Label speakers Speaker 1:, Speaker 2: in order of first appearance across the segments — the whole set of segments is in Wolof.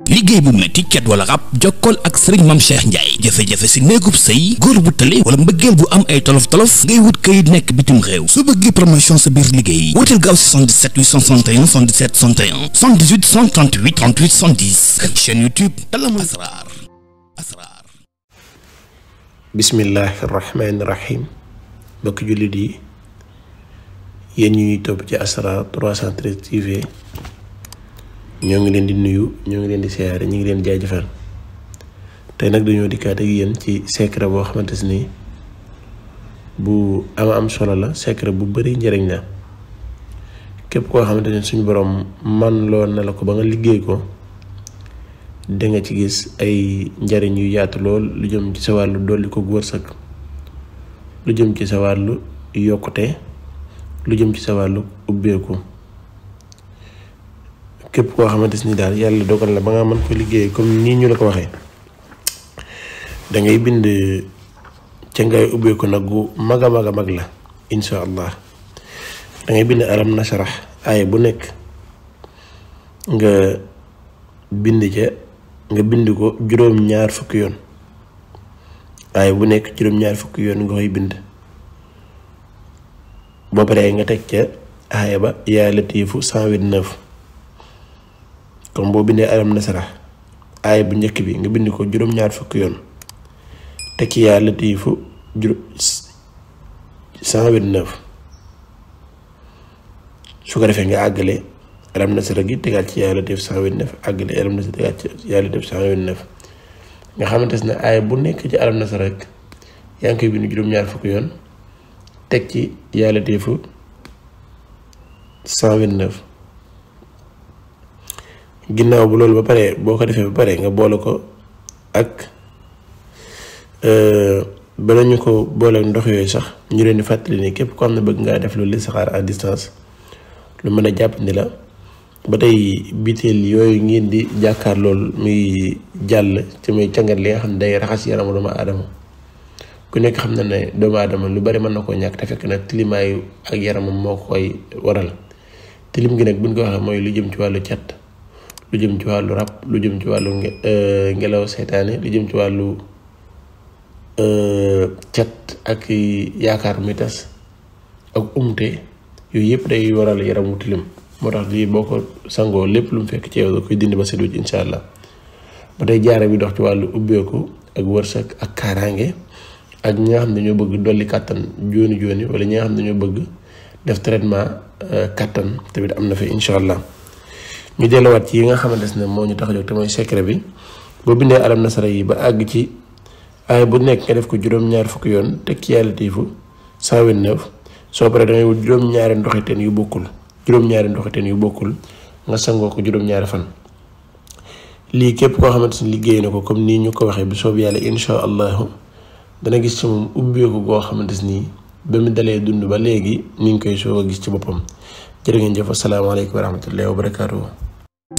Speaker 1: liggéey bu metti cat wala rab jokkool ak sëriñ Mame Cheikh Ndiaye jafe-jafe si néegub sëy góor bu tële wala mbëggeel bu am ay tolof-tolof ngay wut kayit nekk bitim réew su bëggee promotion sa biir liggéey wuteel gaaw si 77 861 77 61 78 138 38 110 chaîne YouTube Talamul Asrar
Speaker 2: bismillahi rahmaani rahim mbokk jullit yi yéen ñu ñuy topp ci Asrar 313 TV ñoo ngi leen di nuyu ñoo ngi leen di siyaare ñu ngi leen jaajëfal tey nag dañoo dikkaat ak yéen ci secret boo xamante ni bu am solo la secret bu bari njëriñ la képp koo xamante ni suñu borom man lool na la ko ba nga liggéey ko da nga ci gis ay njëriñ yu yaatu lool lu jëm ci sa wàllu dolli ko wërsëg lu jëm ci sa wàllu yokkute lu jëm ci sa wàllu ubbeeku képp koo xamante ni daal yàlla dogal la ba nga mën ko liggéey comme nii ñu la ko waxee da ngay bind ca ngay ubbeeku nag gu mag a mag la insha allah da ngay bind alam nashrah aaya bu nekk nga bind ko juróom-ñaar fukki yoon aaya bu nekk juróom-ñaar fukki yoon nga koy bind boo paree nga teg ca aaya ba yaa latiifu 129 comme boo bindee alam nasrah aaya bu njëkk bi nga bind ko juróom-ñaar fukki yoon teg ci yaa latiifu 129 su ko defee nga àggale alam nasrah gi tegaat ci yaa latiifu 129 àggale alam nasrah tegaat ci yaa latiifu 129 nga xamante ne aaya bu nekk ci alam nasrah rek yaa ngi koy bind juróom-ñaar fukki yoon teg ci yaa latiifu 129 ginnaaw bu loolu ba pare boo ko defee ba pare nga boole ko ak bala ñu ko boole ndox yooyu sax ñu leen di fàttali ni képp ko xam ne bëgg ngaa def loolu listixaar à distance lu mën a jàpp ni la ba tey biteel yooyu ngeen di jàkkaar lool muy jàll ci muy càngat li nga xam ne day raxas yaramu doomu aadama ku nekk xam na ne doomu aadama lu bari mën na koo ñàkk te fekk nag tilimaayu ak yaramam moo koy waral tilim gi nag buñ ko waxee mooy lu jëm ci wàllu cat lu jëm ci wàllu rab lu jëm ci wàllu ngelaw seytaane lu jëm ci wàllu cat ak yaakaar muy tas ak umte yooyu yëpp day waral yaramu tilim moo tax lii boo ko sangoo lépp lu mu fekk ci yow da koy dindi ba set wecc insha allah ba tey jaare bi dox ci wàllu ubbeeku ak wërsëg ak kaaraange ak ñi nga xam ne ñoo bëgg dolli kàttan jooni wala ñi nga xam ne ñoo bëgg def traitement kàttan tamit am na fi insha allah ñu delluwaat ci yi nga xamante ne moo ñu tax a jóg te mooy secret bi boo bindee alam nasara yi ba àgg ci aaya bu nekk nga def ko juróom-ñaar fukki yoon teg ci yaa latiifu 129 soo paree da ngay wut juróom-ñaari ndoxi teen yu bokkul nga sangoo ko juróom-ñaari fan lii képp koo xamante ne liggéey na ko comme nii ñu ko waxee bu soob yàlla insha allahu dana gis ci moom ubbeeku goo xamante ni ba mu dalee dund ba léegi ni ngi koy soog a gis ci boppam jërë ngeen jëf asalaamaaleykum wa rahmatullahi wa barakaatuhu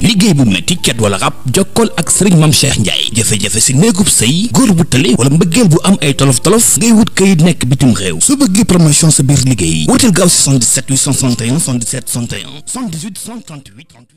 Speaker 1: liggéey bu metti cat wala rab jokkool ak sëriñ Mame Cheikh Ndiaye jafe-jafe si néegub sëy góor bu tële wala mbëggeel bu am ay tolof-tolof ngay wut kayit nekk bitim réew su bëggee promotion sa biir liggéey wuteel gaaw si 77 861 77 61 78 138